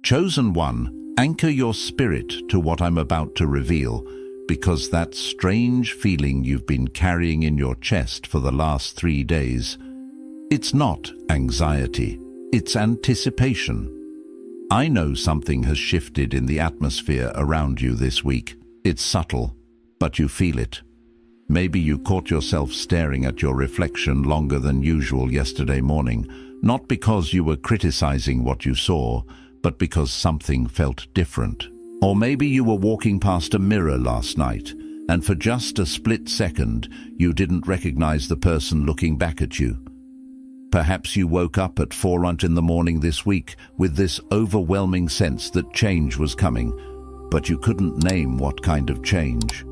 Chosen one, anchor your spirit to what I'm about to reveal, because that strange feeling you've been carrying in your chest for the last 3 days, it's not anxiety, it's anticipation. I know something has shifted in the atmosphere around you this week. It's subtle, but you feel it. Maybe you caught yourself staring at your reflection longer than usual yesterday morning, not because you were criticizing what you saw, but because something felt different. Or maybe you were walking past a mirror last night, and for just a split second, you didn't recognize the person looking back at you. Perhaps you woke up at 4 in the morning this week with this overwhelming sense that change was coming, but you couldn't name what kind of change.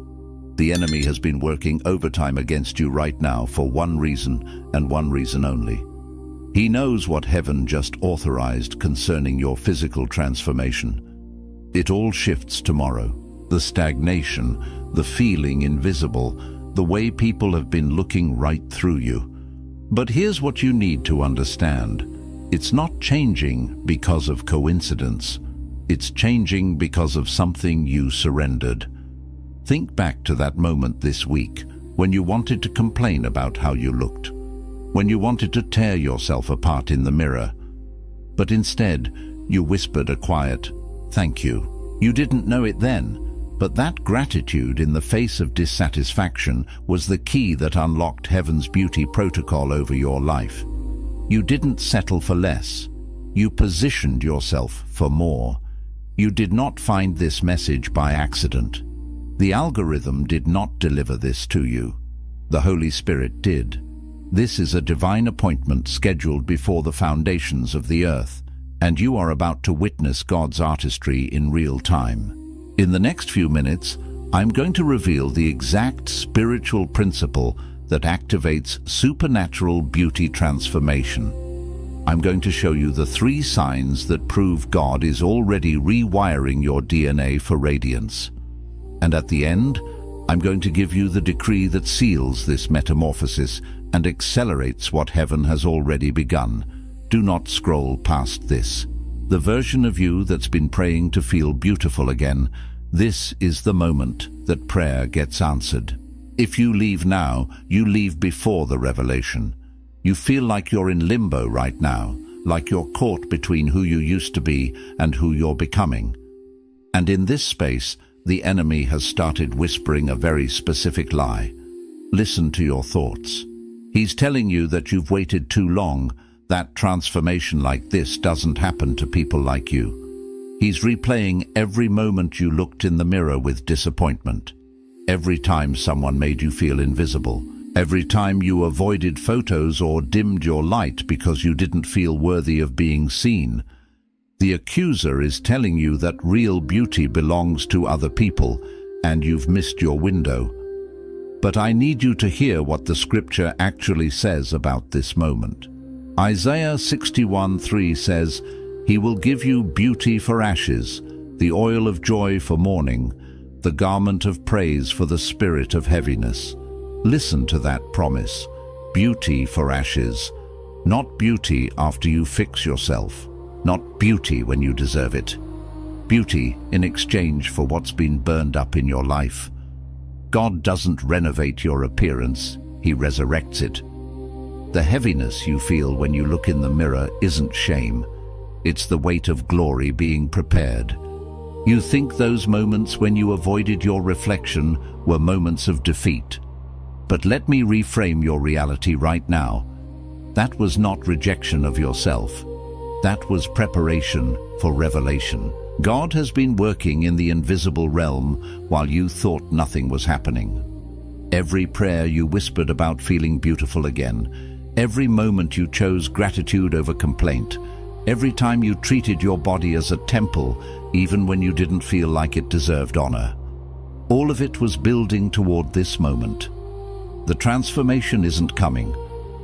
The enemy has been working overtime against you right now for one reason and one reason only. He knows what heaven just authorized concerning your physical transformation. It all shifts tomorrow. The stagnation, the feeling invisible, the way people have been looking right through you. But here's what you need to understand. It's not changing because of coincidence. It's changing because of something you surrendered. Think back to that moment this week when you wanted to complain about how you looked, when you wanted to tear yourself apart in the mirror. But instead, you whispered a quiet, "Thank you." You didn't know it then, but that gratitude in the face of dissatisfaction was the key that unlocked heaven's beauty protocol over your life. You didn't settle for less. You positioned yourself for more. You did not find this message by accident. The algorithm did not deliver this to you. The Holy Spirit did. This is a divine appointment scheduled before the foundations of the earth, and you are about to witness God's artistry in real time. In the next few minutes, I'm going to reveal the exact spiritual principle that activates supernatural beauty transformation. I'm going to show you the 3 signs that prove God is already rewiring your DNA for radiance. And at the end, I'm going to give you the decree that seals this metamorphosis and accelerates what heaven has already begun. Do not scroll past this. The version of you that's been praying to feel beautiful again, this is the moment that prayer gets answered. If you leave now, you leave before the revelation. You feel like you're in limbo right now, like you're caught between who you used to be and who you're becoming. And in this space, the enemy has started whispering a very specific lie. Listen to your thoughts. He's telling you that you've waited too long, that transformation like this doesn't happen to people like you. He's replaying every moment you looked in the mirror with disappointment, every time someone made you feel invisible, every time you avoided photos or dimmed your light because you didn't feel worthy of being seen. The accuser is telling you that real beauty belongs to other people and you've missed your window. But I need you to hear what the scripture actually says about this moment. Isaiah 61:3 says, "He will give you beauty for ashes, the oil of joy for mourning, the garment of praise for the spirit of heaviness." Listen to that promise. Beauty for ashes. Not beauty after you fix yourself. Not beauty when you deserve it. Beauty in exchange for what's been burned up in your life. God doesn't renovate your appearance, He resurrects it. The heaviness you feel when you look in the mirror isn't shame. It's the weight of glory being prepared. You think those moments when you avoided your reflection were moments of defeat. But let me reframe your reality right now. That was not rejection of yourself. That was preparation for revelation. God has been working in the invisible realm while you thought nothing was happening. Every prayer you whispered about feeling beautiful again, every moment you chose gratitude over complaint, every time you treated your body as a temple, even when you didn't feel like it deserved honor. All of it was building toward this moment. The transformation isn't coming.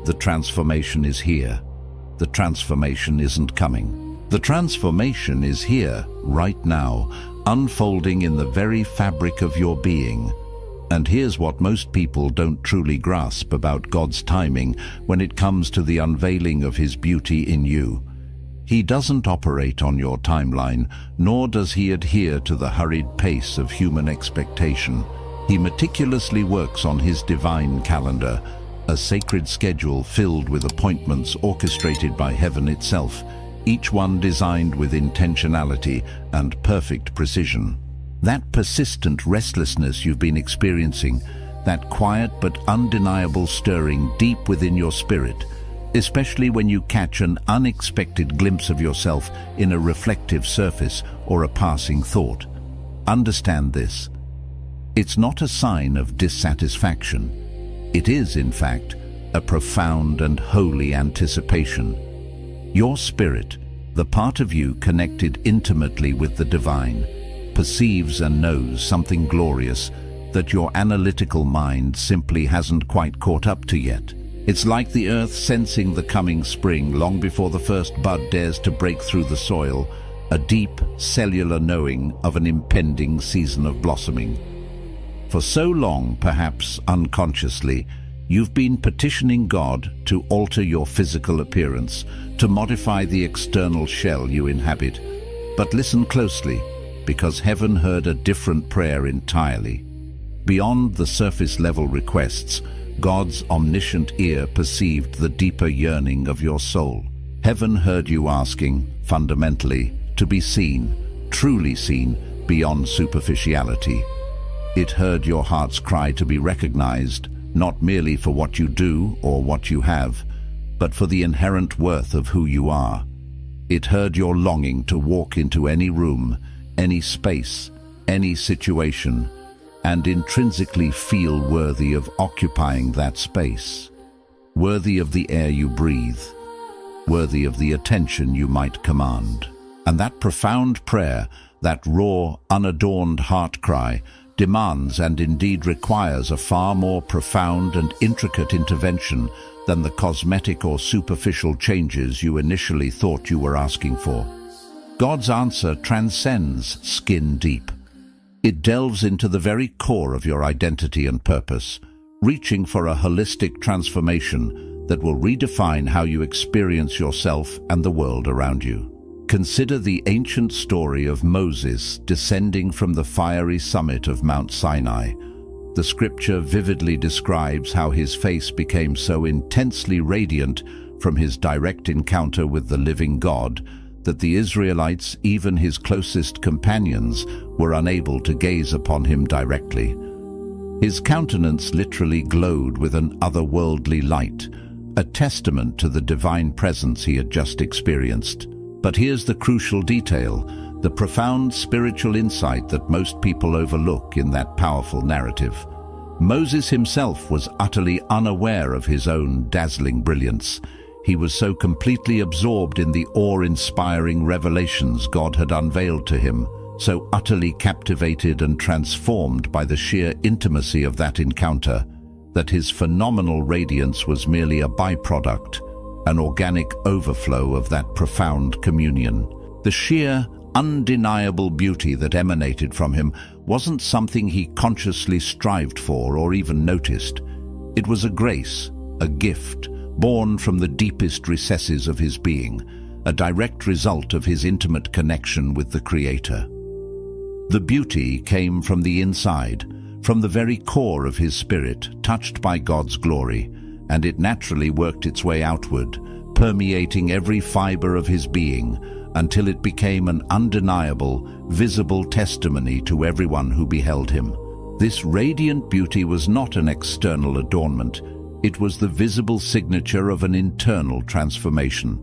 The transformation is here. The transformation isn't coming. The transformation is here, right now, unfolding in the very fabric of your being. And here's what most people don't truly grasp about God's timing when it comes to the unveiling of His beauty in you. He doesn't operate on your timeline, nor does he adhere to the hurried pace of human expectation. He meticulously works on his divine calendar, a sacred schedule filled with appointments orchestrated by heaven itself, each one designed with intentionality and perfect precision. That persistent restlessness you've been experiencing, that quiet but undeniable stirring deep within your spirit, especially when you catch an unexpected glimpse of yourself in a reflective surface or a passing thought. Understand this. It's not a sign of dissatisfaction. It is, in fact, a profound and holy anticipation. Your spirit, the part of you connected intimately with the divine, perceives and knows something glorious that your analytical mind simply hasn't quite caught up to yet. It's like the earth sensing the coming spring long before the first bud dares to break through the soil, a deep cellular knowing of an impending season of blossoming. For so long, perhaps unconsciously, you've been petitioning God to alter your physical appearance, to modify the external shell you inhabit. But listen closely, because heaven heard a different prayer entirely. Beyond the surface-level requests, God's omniscient ear perceived the deeper yearning of your soul. Heaven heard you asking, fundamentally, to be seen, truly seen, beyond superficiality. It heard your heart's cry to be recognized, not merely for what you do or what you have, but for the inherent worth of who you are. It heard your longing to walk into any room, any space, any situation, and intrinsically feel worthy of occupying that space, worthy of the air you breathe, worthy of the attention you might command. And that profound prayer, that raw, unadorned heart cry, demands and indeed requires a far more profound and intricate intervention than the cosmetic or superficial changes you initially thought you were asking for. God's answer transcends skin deep. It delves into the very core of your identity and purpose, reaching for a holistic transformation that will redefine how you experience yourself and the world around you. Consider the ancient story of Moses descending from the fiery summit of Mount Sinai. The scripture vividly describes how his face became so intensely radiant from his direct encounter with the living God that the Israelites, even his closest companions, were unable to gaze upon him directly. His countenance literally glowed with an otherworldly light, a testament to the divine presence he had just experienced. But here's the crucial detail, the profound spiritual insight that most people overlook in that powerful narrative. Moses himself was utterly unaware of his own dazzling brilliance. He was so completely absorbed in the awe-inspiring revelations God had unveiled to him, so utterly captivated and transformed by the sheer intimacy of that encounter, that his phenomenal radiance was merely a byproduct, an organic overflow of that profound communion. The sheer, undeniable beauty that emanated from him wasn't something he consciously strived for or even noticed. It was a grace, a gift, born from the deepest recesses of his being, a direct result of his intimate connection with the Creator. The beauty came from the inside, from the very core of his spirit, touched by God's glory, and it naturally worked its way outward, permeating every fiber of his being, until it became an undeniable, visible testimony to everyone who beheld him. This radiant beauty was not an external adornment. It was the visible signature of an internal transformation.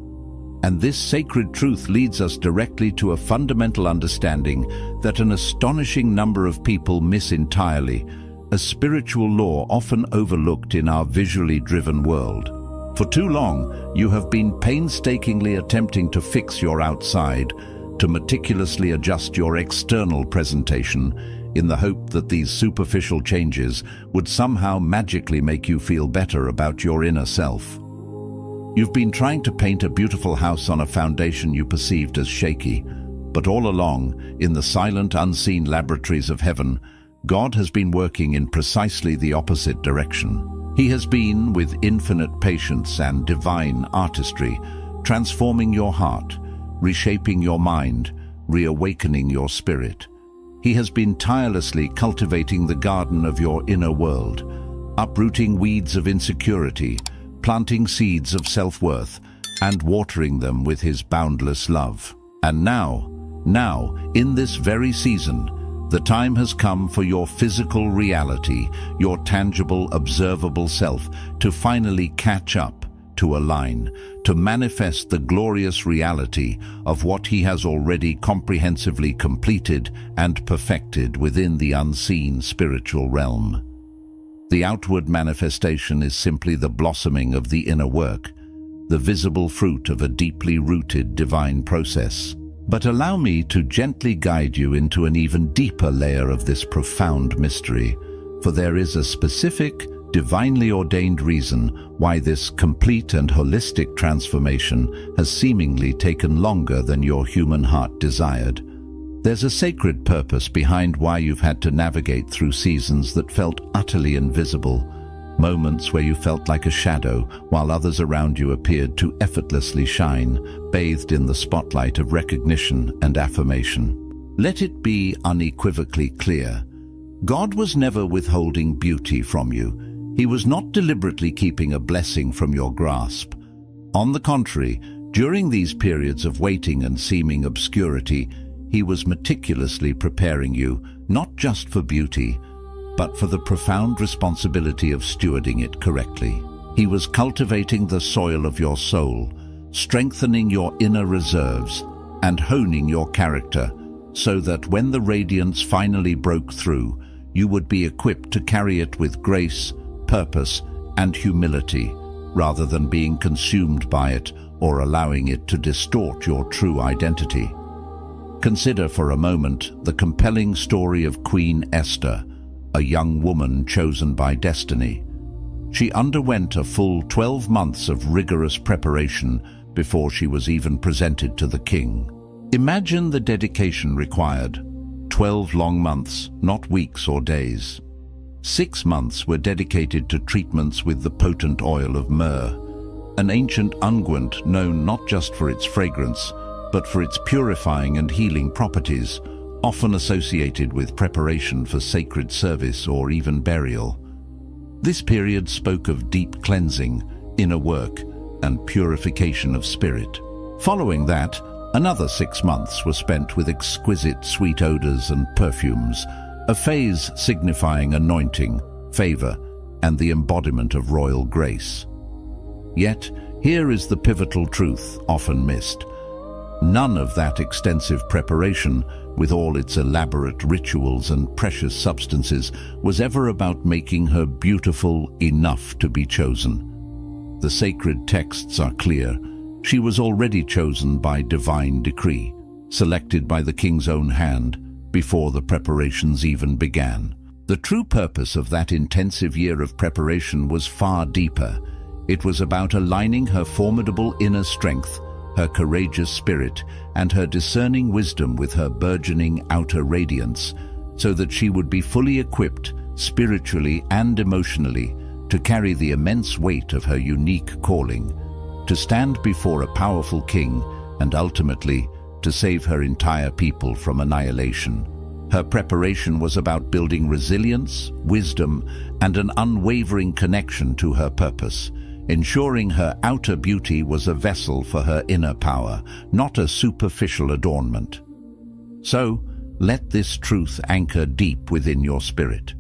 And this sacred truth leads us directly to a fundamental understanding that an astonishing number of people miss entirely, a spiritual law often overlooked in our visually driven world. For too long, you have been painstakingly attempting to fix your outside, to meticulously adjust your external presentation, in the hope that these superficial changes would somehow magically make you feel better about your inner self. You've been trying to paint a beautiful house on a foundation you perceived as shaky, but all along, in the silent, unseen laboratories of heaven, God has been working in precisely the opposite direction. He has been, with infinite patience and divine artistry, transforming your heart, reshaping your mind, reawakening your spirit. He has been tirelessly cultivating the garden of your inner world, uprooting weeds of insecurity, planting seeds of self-worth, and watering them with his boundless love. And now, in this very season, the time has come for your physical reality, your tangible, observable self, to finally catch up, to align, to manifest the glorious reality of what he has already comprehensively completed and perfected within the unseen spiritual realm. The outward manifestation is simply the blossoming of the inner work, the visible fruit of a deeply rooted divine process. But allow me to gently guide you into an even deeper layer of this profound mystery, for there is a specific, divinely ordained reason why this complete and holistic transformation has seemingly taken longer than your human heart desired. There's a sacred purpose behind why you've had to navigate through seasons that felt utterly invisible, moments where you felt like a shadow while others around you appeared to effortlessly shine, bathed in the spotlight of recognition and affirmation. Let it be unequivocally clear. God was never withholding beauty from you. He was not deliberately keeping a blessing from your grasp. On the contrary, during these periods of waiting and seeming obscurity, he was meticulously preparing you, not just for beauty, but for the profound responsibility of stewarding it correctly. He was cultivating the soil of your soul, strengthening your inner reserves, and honing your character, so that when the radiance finally broke through, you would be equipped to carry it with grace, purpose, and humility, rather than being consumed by it or allowing it to distort your true identity. Consider for a moment the compelling story of Queen Esther, a young woman chosen by destiny. She underwent a full 12 months of rigorous preparation before she was even presented to the king. Imagine the dedication required. 12 long months, not weeks or days. 6 months were dedicated to treatments with the potent oil of myrrh, an ancient unguent known not just for its fragrance, but for its purifying and healing properties, often associated with preparation for sacred service or even burial. This period spoke of deep cleansing, inner work, and purification of spirit. Following that, another 6 months were spent with exquisite sweet odors and perfumes, a phase signifying anointing, favor, and the embodiment of royal grace. Yet, here is the pivotal truth often missed. None of that extensive preparation, with all its elaborate rituals and precious substances, was ever about making her beautiful enough to be chosen. The sacred texts are clear. She was already chosen by divine decree, selected by the king's own hand, before the preparations even began. The true purpose of that intensive year of preparation was far deeper. It was about aligning her formidable inner strength, her courageous spirit, and her discerning wisdom with her burgeoning outer radiance, so that she would be fully equipped, spiritually and emotionally, to carry the immense weight of her unique calling, to stand before a powerful king, and ultimately to save her entire people from annihilation. Her preparation was about building resilience, wisdom, and an unwavering connection to her purpose, ensuring her outer beauty was a vessel for her inner power, not a superficial adornment. So, let this truth anchor deep within your spirit.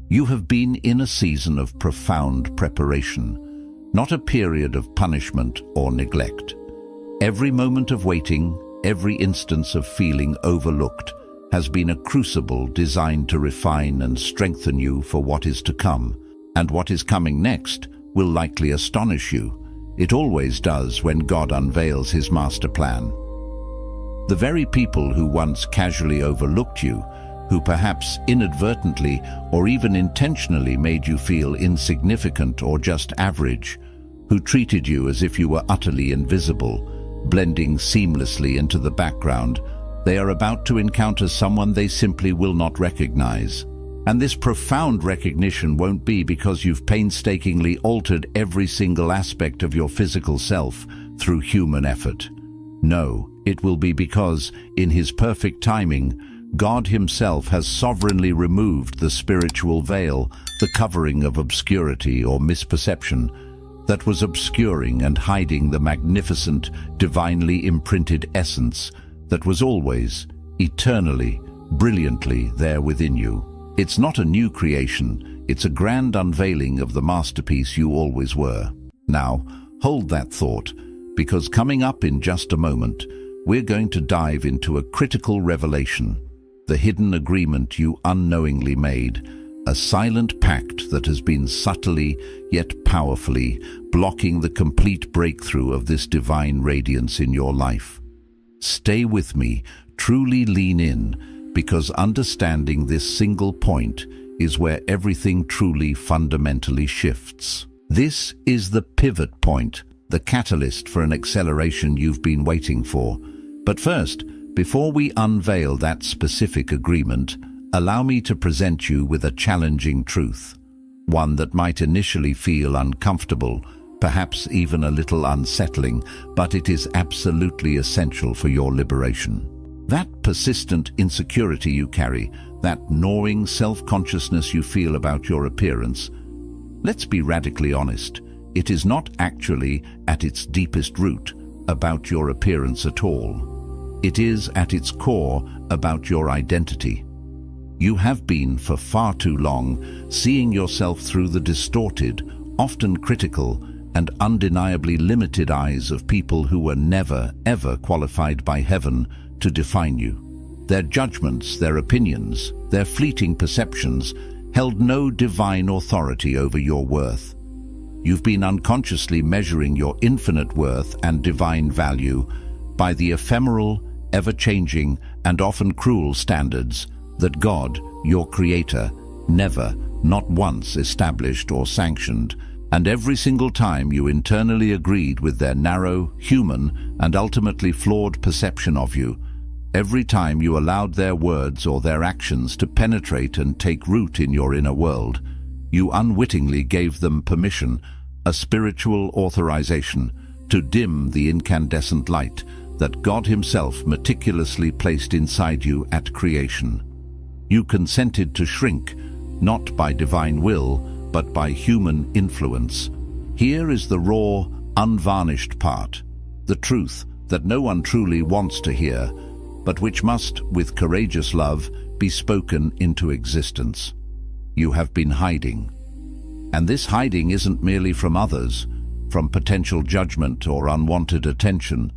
You have been in a season of profound preparation, not a period of punishment or neglect. Every moment of waiting, every instance of feeling overlooked, has been a crucible designed to refine and strengthen you for what is to come, and what is coming next will likely astonish you. It always does when God unveils his master plan. The very people who once casually overlooked you, who perhaps inadvertently or even intentionally made you feel insignificant or just average, who treated you as if you were utterly invisible, blending seamlessly into the background, they are about to encounter someone they simply will not recognize. And this profound recognition won't be because you've painstakingly altered every single aspect of your physical self through human effort. No, it will be because, in His perfect timing, God Himself has sovereignly removed the spiritual veil, the covering of obscurity or misperception, that was obscuring and hiding the magnificent, divinely imprinted essence that was always, eternally, brilliantly there within you. It's not a new creation, it's a grand unveiling of the masterpiece you always were. Now, hold that thought, because coming up in just a moment, we're going to dive into a critical revelation, the hidden agreement you unknowingly made, a silent pact that has been subtly yet powerfully blocking the complete breakthrough of this divine radiance in your life. Stay with me, truly lean in, because understanding this single point is where everything truly fundamentally shifts. This is the pivot point, the catalyst for an acceleration you've been waiting for. But first, before we unveil that specific agreement, allow me to present you with a challenging truth, one that might initially feel uncomfortable, perhaps even a little unsettling, but it is absolutely essential for your liberation. That persistent insecurity you carry, that gnawing self-consciousness you feel about your appearance, let's be radically honest, it is not actually, at its deepest root, about your appearance at all. It is, at its core, about your identity. You have been, for far too long, seeing yourself through the distorted, often critical, and undeniably limited eyes of people who were never, ever qualified by heaven to define you. Their judgments, their opinions, their fleeting perceptions held no divine authority over your worth. You've been unconsciously measuring your infinite worth and divine value by the ephemeral, ever-changing, and often cruel standards that God, your Creator, never, not once established or sanctioned, and every single time you internally agreed with their narrow, human, and ultimately flawed perception of you, every time you allowed their words or their actions to penetrate and take root in your inner world, you unwittingly gave them permission, a spiritual authorization, to dim the incandescent light that God Himself meticulously placed inside you at creation. You consented to shrink, not by divine will, but by human influence. Here is the raw, unvarnished part, the truth that no one truly wants to hear, but which must, with courageous love, be spoken into existence. You have been hiding. And this hiding isn't merely from others, from potential judgment or unwanted attention.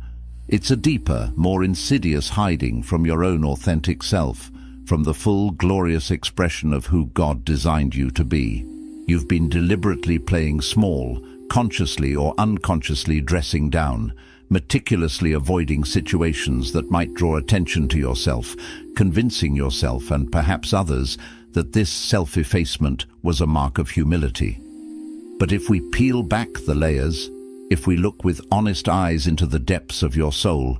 It's a deeper, more insidious hiding from your own authentic self, from the full, glorious expression of who God designed you to be. You've been deliberately playing small, consciously or unconsciously dressing down, meticulously avoiding situations that might draw attention to yourself, convincing yourself and perhaps others that this self-effacement was a mark of humility. But if we peel back the layers, if we look with honest eyes into the depths of your soul,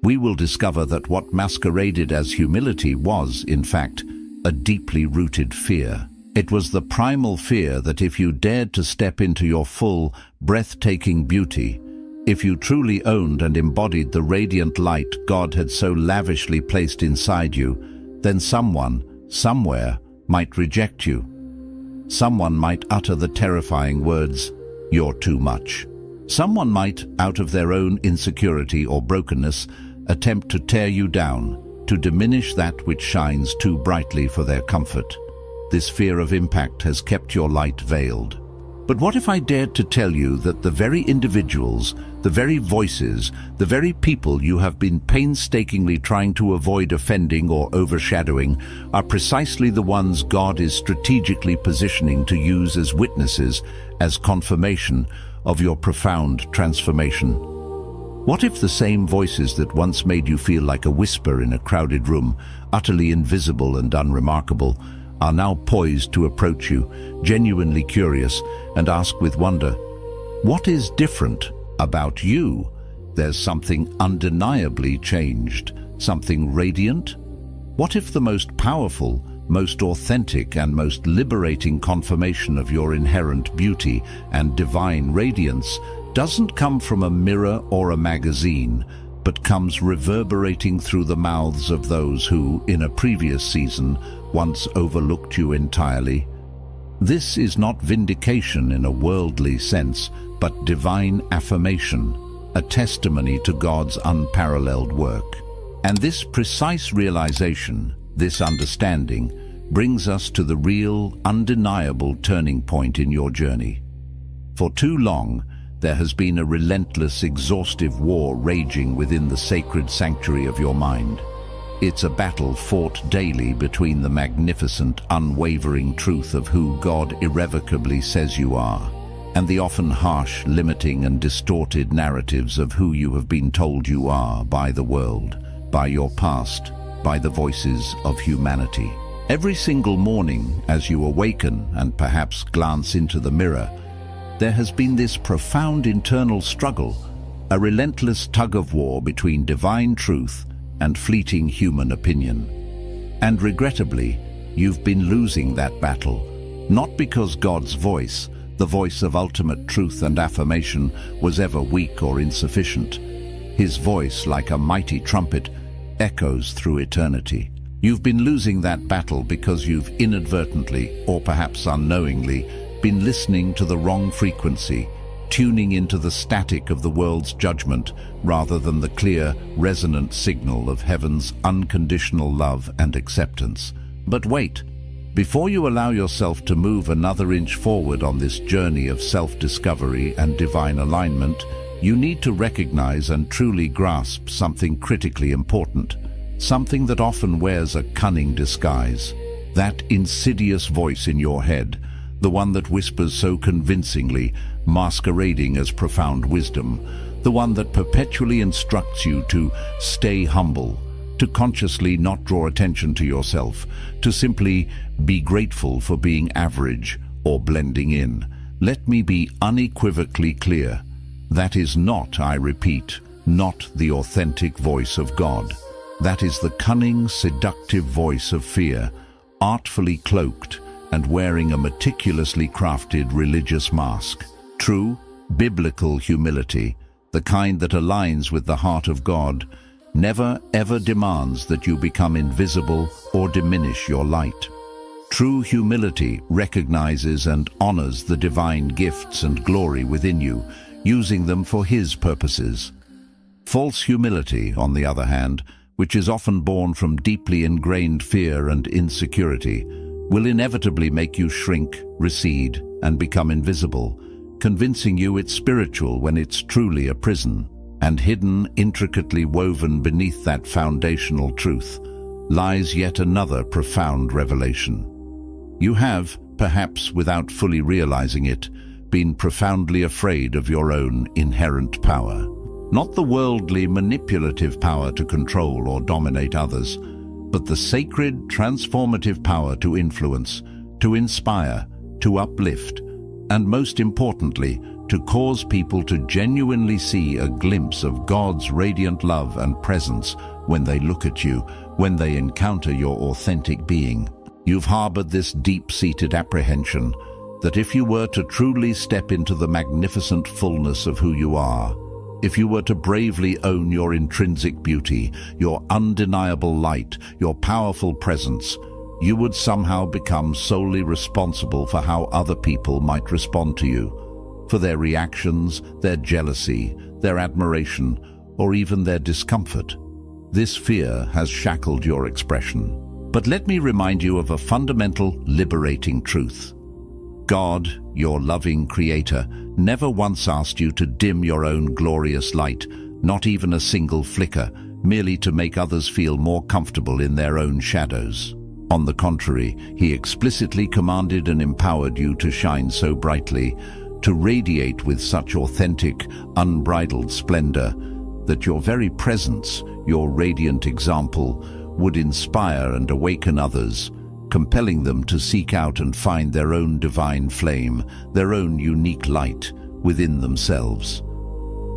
we will discover that what masqueraded as humility was, in fact, a deeply rooted fear. It was the primal fear that if you dared to step into your full, breathtaking beauty, if you truly owned and embodied the radiant light God had so lavishly placed inside you, then someone, somewhere, might reject you. Someone might utter the terrifying words, "You're too much." Someone might, out of their own insecurity or brokenness, attempt to tear you down, to diminish that which shines too brightly for their comfort. This fear of impact has kept your light veiled. But what if I dared to tell you that the very individuals, the very voices, the very people you have been painstakingly trying to avoid offending or overshadowing are precisely the ones God is strategically positioning to use as witnesses, as confirmation of your profound transformation? What if the same voices that once made you feel like a whisper in a crowded room, utterly invisible and unremarkable, are now poised to approach you, genuinely curious, and ask with wonder, "What is different about you?" There's something undeniably changed, something radiant. What if the most powerful, most authentic, and most liberating confirmation of your inherent beauty and divine radiance doesn't come from a mirror or a magazine, but comes reverberating through the mouths of those who, in a previous season, once overlooked you entirely. This is not vindication in a worldly sense, but divine affirmation, a testimony to God's unparalleled work. And this precise realization, this understanding, brings us to the real, undeniable turning point in your journey. For too long, there has been a relentless, exhaustive war raging within the sacred sanctuary of your mind. It's a battle fought daily between the magnificent, unwavering truth of who God irrevocably says you are, and the often harsh, limiting and distorted narratives of who you have been told you are by the world, by your past, by the voices of humanity. Every single morning, as you awaken and perhaps glance into the mirror, there has been this profound internal struggle, a relentless tug-of-war between divine truth and fleeting human opinion. And regrettably, you've been losing that battle, not because God's voice, the voice of ultimate truth and affirmation, was ever weak or insufficient. His voice, like a mighty trumpet, echoes through eternity. You've been losing that battle because you've inadvertently, or perhaps unknowingly, been listening to the wrong frequency, tuning into the static of the world's judgment rather than the clear, resonant signal of heaven's unconditional love and acceptance. But wait, before you allow yourself to move another inch forward on this journey of self-discovery and divine alignment, you need to recognize and truly grasp something critically important, something that often wears a cunning disguise, that insidious voice in your head, the one that whispers so convincingly, masquerading as profound wisdom, the one that perpetually instructs you to stay humble, to consciously not draw attention to yourself, to simply be grateful for being average or blending in. Let me be unequivocally clear. That is not, I repeat, not the authentic voice of God. That is the cunning, seductive voice of fear, artfully cloaked and wearing a meticulously crafted religious mask. True, biblical humility, the kind that aligns with the heart of God, never ever demands that you become invisible or diminish your light. True humility recognizes and honors the divine gifts and glory within you, using them for His purposes. False humility, on the other hand, which is often born from deeply ingrained fear and insecurity, will inevitably make you shrink, recede, and become invisible, convincing you it's spiritual when it's truly a prison. And hidden, intricately woven beneath that foundational truth, lies yet another profound revelation. You have, perhaps without fully realizing it, been profoundly afraid of your own inherent power. Not the worldly, manipulative power to control or dominate others, but the sacred, transformative power to influence, to inspire, to uplift, and most importantly, to cause people to genuinely see a glimpse of God's radiant love and presence when they look at you, when they encounter your authentic being. You've harbored this deep-seated apprehension that if you were to truly step into the magnificent fullness of who you are, if you were to bravely own your intrinsic beauty, your undeniable light, your powerful presence, you would somehow become solely responsible for how other people might respond to you, for their reactions, their jealousy, their admiration, or even their discomfort. This fear has shackled your expression. But let me remind you of a fundamental, liberating truth. God, your loving Creator, never once asked you to dim your own glorious light, not even a single flicker, merely to make others feel more comfortable in their own shadows. On the contrary, He explicitly commanded and empowered you to shine so brightly, to radiate with such authentic, unbridled splendor, that your very presence, your radiant example, would inspire and awaken others, compelling them to seek out and find their own divine flame, their own unique light within themselves.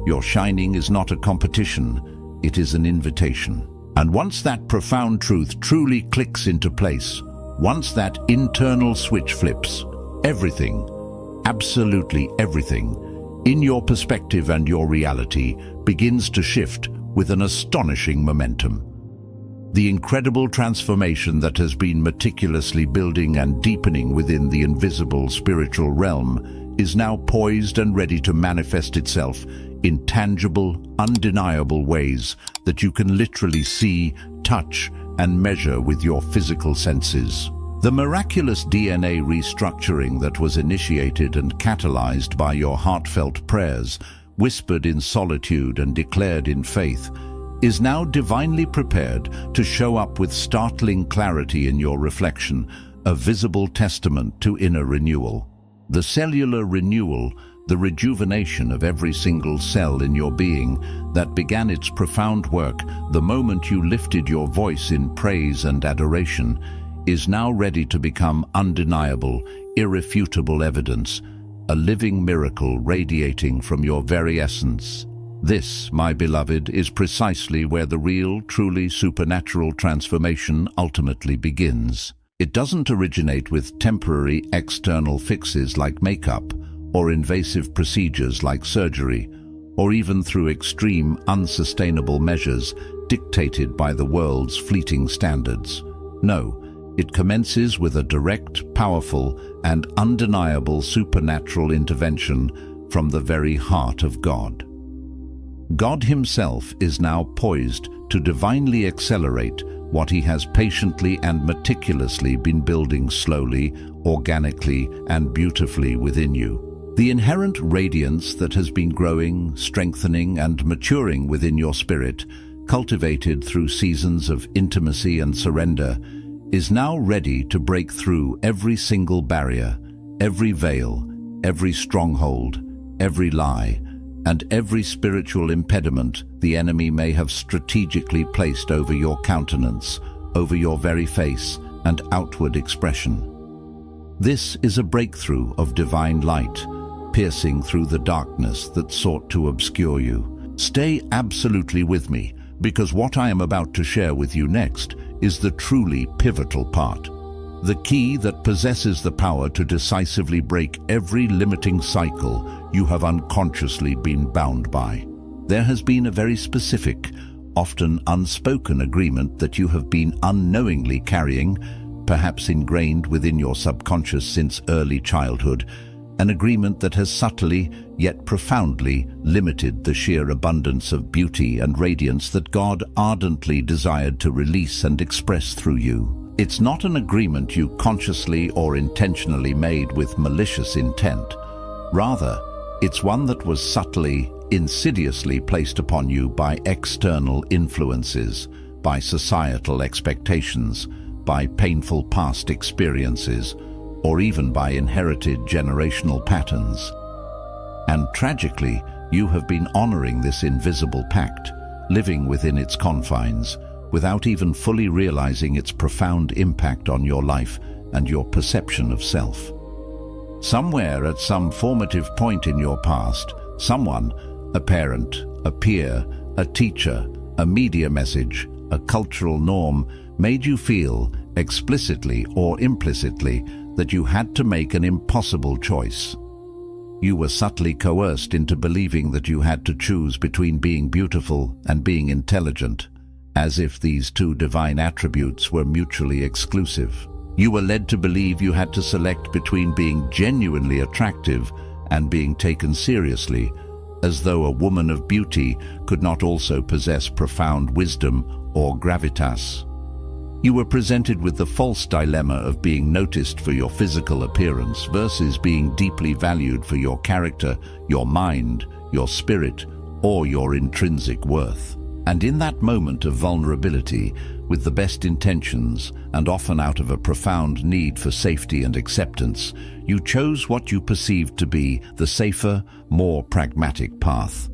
Your shining is not a competition, it is an invitation. And once that profound truth truly clicks into place, once that internal switch flips, everything, absolutely everything, in your perspective and your reality begins to shift with an astonishing momentum. The incredible transformation that has been meticulously building and deepening within the invisible spiritual realm is now poised and ready to manifest itself in tangible, undeniable ways that you can literally see, touch, and measure with your physical senses. The miraculous DNA restructuring that was initiated and catalyzed by your heartfelt prayers, whispered in solitude and declared in faith, is now divinely prepared to show up with startling clarity in your reflection, a visible testament to inner renewal. The cellular renewal, the rejuvenation of every single cell in your being that began its profound work the moment you lifted your voice in praise and adoration, is now ready to become undeniable, irrefutable evidence, a living miracle radiating from your very essence. This, my beloved, is precisely where the real, truly supernatural transformation ultimately begins. It doesn't originate with temporary external fixes like makeup, or invasive procedures like surgery, or even through extreme, unsustainable measures dictated by the world's fleeting standards. No, it commences with a direct, powerful, and undeniable supernatural intervention from the very heart of God. God Himself is now poised to divinely accelerate what He has patiently and meticulously been building slowly, organically, and beautifully within you. The inherent radiance that has been growing, strengthening, and maturing within your spirit, cultivated through seasons of intimacy and surrender, is now ready to break through every single barrier, every veil, every stronghold, every lie, and every spiritual impediment the enemy may have strategically placed over your countenance, over your very face and outward expression. This is a breakthrough of divine light, piercing through the darkness that sought to obscure you. Stay absolutely with me, because what I am about to share with you next is the truly pivotal part. The key that possesses the power to decisively break every limiting cycle you have unconsciously been bound by. There has been a very specific, often unspoken agreement that you have been unknowingly carrying, perhaps ingrained within your subconscious since early childhood, an agreement that has subtly, yet profoundly, limited the sheer abundance of beauty and radiance that God ardently desired to release and express through you. It's not an agreement you consciously or intentionally made with malicious intent. Rather, it's one that was subtly, insidiously placed upon you by external influences, by societal expectations, by painful past experiences, or even by inherited generational patterns. And tragically, you have been honoring this invisible pact, living within its confines, without even fully realizing its profound impact on your life and your perception of self. Somewhere at some formative point in your past, someone, a parent, a peer, a teacher, a media message, a cultural norm, made you feel, explicitly or implicitly, that you had to make an impossible choice. You were subtly coerced into believing that you had to choose between being beautiful and being intelligent, as if these two divine attributes were mutually exclusive. You were led to believe you had to select between being genuinely attractive and being taken seriously, as though a woman of beauty could not also possess profound wisdom or gravitas. You were presented with the false dilemma of being noticed for your physical appearance versus being deeply valued for your character, your mind, your spirit, or your intrinsic worth. And in that moment of vulnerability, with the best intentions and often out of a profound need for safety and acceptance, you chose what you perceived to be the safer, more pragmatic path.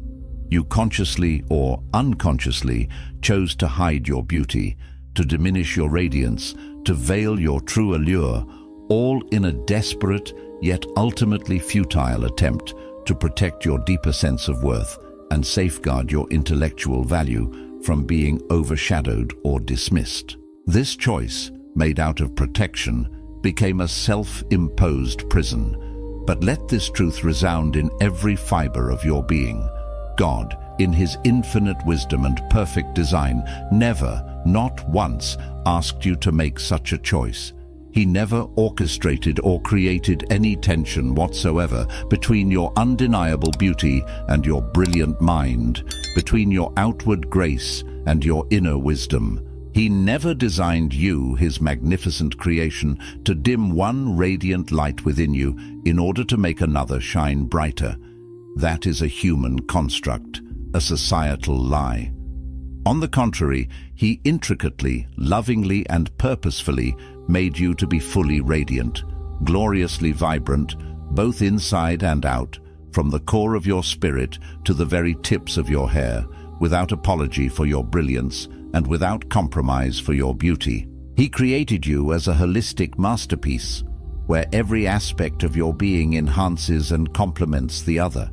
You consciously or unconsciously chose to hide your beauty, to diminish your radiance, to veil your true allure, all in a desperate yet ultimately futile attempt to protect your deeper sense of worth and safeguard your intellectual value from being overshadowed or dismissed. This choice, made out of protection, became a self-imposed prison. But let this truth resound in every fiber of your being. God, in his infinite wisdom and perfect design, never, not once, asked you to make such a choice. He never orchestrated or created any tension whatsoever between your undeniable beauty and your brilliant mind, between your outward grace and your inner wisdom. He never designed you, his magnificent creation, to dim one radiant light within you in order to make another shine brighter. That is a human construct, a societal lie. On the contrary, he intricately, lovingly, and purposefully made you to be fully radiant, gloriously vibrant, both inside and out, from the core of your spirit to the very tips of your hair, without apology for your brilliance and without compromise for your beauty. He created you as a holistic masterpiece, where every aspect of your being enhances and complements the other.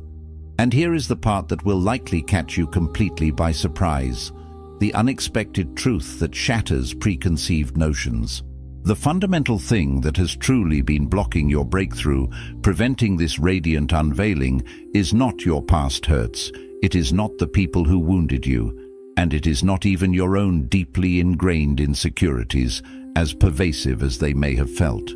And here is the part that will likely catch you completely by surprise, the unexpected truth that shatters preconceived notions. The fundamental thing that has truly been blocking your breakthrough, preventing this radiant unveiling, is not your past hurts, it is not the people who wounded you, and it is not even your own deeply ingrained insecurities, as pervasive as they may have felt.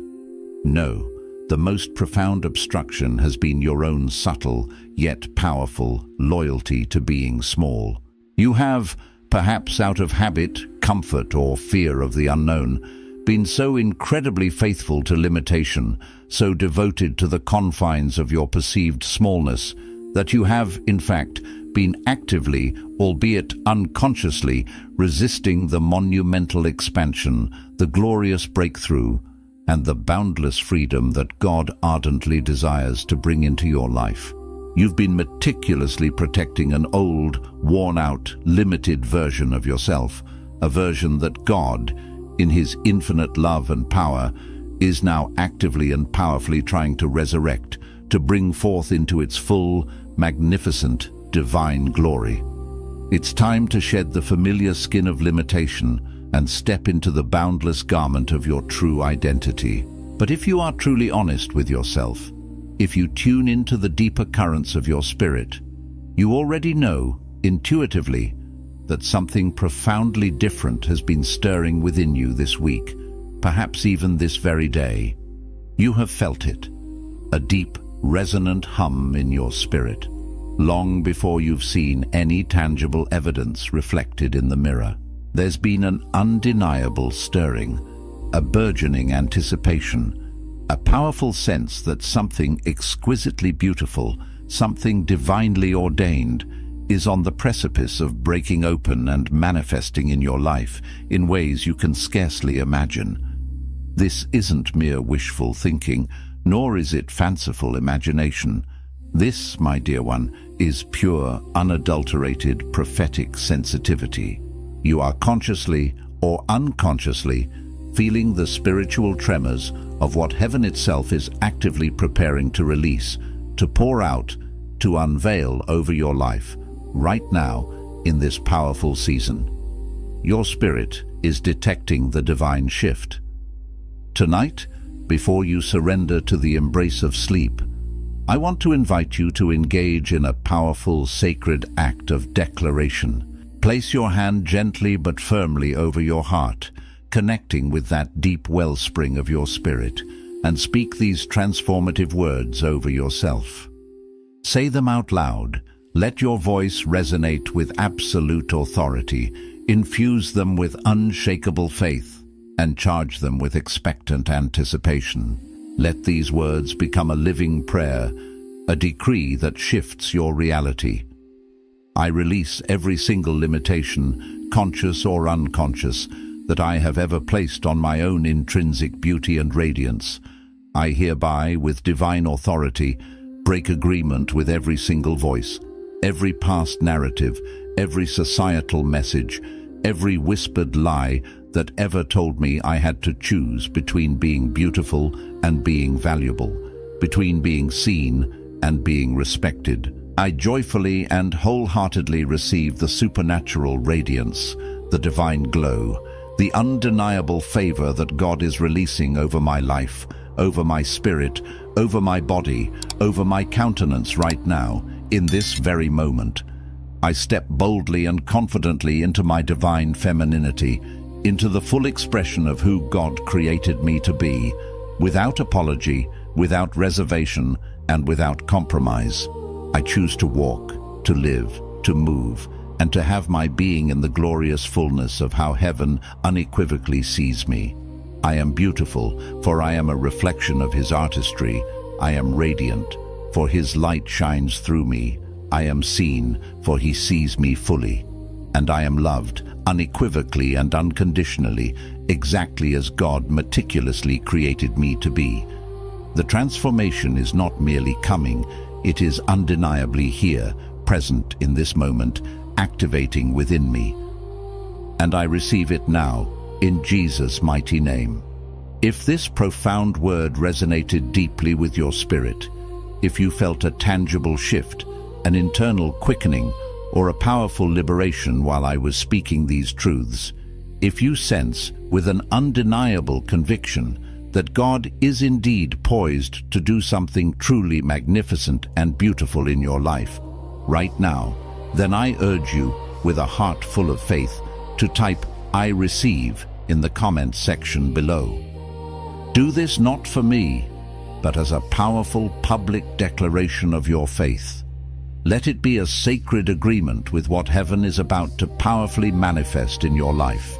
No, the most profound obstruction has been your own subtle, yet powerful, loyalty to being small. You have, perhaps out of habit, comfort, or fear of the unknown, been so incredibly faithful to limitation, so devoted to the confines of your perceived smallness, that you have, in fact, been actively, albeit unconsciously, resisting the monumental expansion, the glorious breakthrough, and the boundless freedom that God ardently desires to bring into your life. You've been meticulously protecting an old, worn-out, limited version of yourself, a version that God, in his infinite love and power, is now actively and powerfully trying to resurrect, to bring forth into its full, magnificent, divine glory. It's time to shed the familiar skin of limitation and step into the boundless garment of your true identity. But if you are truly honest with yourself, if you tune into the deeper currents of your spirit, you already know, intuitively, that something profoundly different has been stirring within you this week, perhaps even this very day. You have felt it, a deep, resonant hum in your spirit, long before you've seen any tangible evidence reflected in the mirror. There's been an undeniable stirring, a burgeoning anticipation, a powerful sense that something exquisitely beautiful, something divinely ordained, is on the precipice of breaking open and manifesting in your life in ways you can scarcely imagine. This isn't mere wishful thinking, nor is it fanciful imagination. This, my dear one, is pure, unadulterated, prophetic sensitivity. You are consciously or unconsciously feeling the spiritual tremors of what heaven itself is actively preparing to release, to pour out, to unveil over your life, right now, in this powerful season. Your spirit is detecting the divine shift. Tonight, before you surrender to the embrace of sleep, I want to invite you to engage in a powerful, sacred act of declaration. Place your hand gently but firmly over your heart, connecting with that deep wellspring of your spirit, and speak these transformative words over yourself. Say them out loud. Let your voice resonate with absolute authority, infuse them with unshakable faith, and charge them with expectant anticipation. Let these words become a living prayer, a decree that shifts your reality. I release every single limitation, conscious or unconscious, that I have ever placed on my own intrinsic beauty and radiance. I hereby, with divine authority, break agreement with every single voice, every past narrative, every societal message, every whispered lie that ever told me I had to choose between being beautiful and being valuable, between being seen and being respected. I joyfully and wholeheartedly receive the supernatural radiance, the divine glow, the undeniable favor that God is releasing over my life, over my spirit, over my body, over my countenance right now, in this very moment. I step boldly and confidently into my divine femininity, into the full expression of who God created me to be, without apology, without reservation, and without compromise. I choose to walk, to live, to move, and to have my being in the glorious fullness of how heaven unequivocally sees me. I am beautiful, for I am a reflection of His artistry. I am radiant, for His light shines through me. I am seen, for He sees me fully. And I am loved, unequivocally and unconditionally, exactly as God meticulously created me to be. The transformation is not merely coming, it is undeniably here, present in this moment, activating within me. And I receive it now, in Jesus' mighty name. If this profound word resonated deeply with your spirit, if you felt a tangible shift, an internal quickening, or a powerful liberation while I was speaking these truths, if you sense, with an undeniable conviction, that God is indeed poised to do something truly magnificent and beautiful in your life, right now, then I urge you, with a heart full of faith, to type "I receive" in the comments section below. Do this not for me, but as a powerful public declaration of your faith. Let it be a sacred agreement with what heaven is about to powerfully manifest in your life.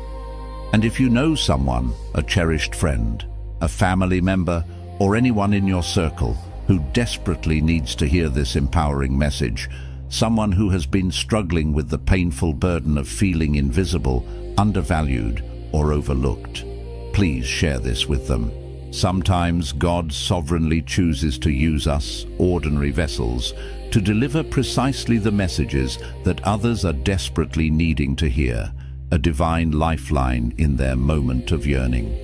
And if you know someone, a cherished friend, a family member, or anyone in your circle who desperately needs to hear this empowering message, someone who has been struggling with the painful burden of feeling invisible, undervalued, or overlooked, please share this with them. Sometimes God sovereignly chooses to use us, ordinary vessels, to deliver precisely the messages that others are desperately needing to hear, a divine lifeline in their moment of yearning.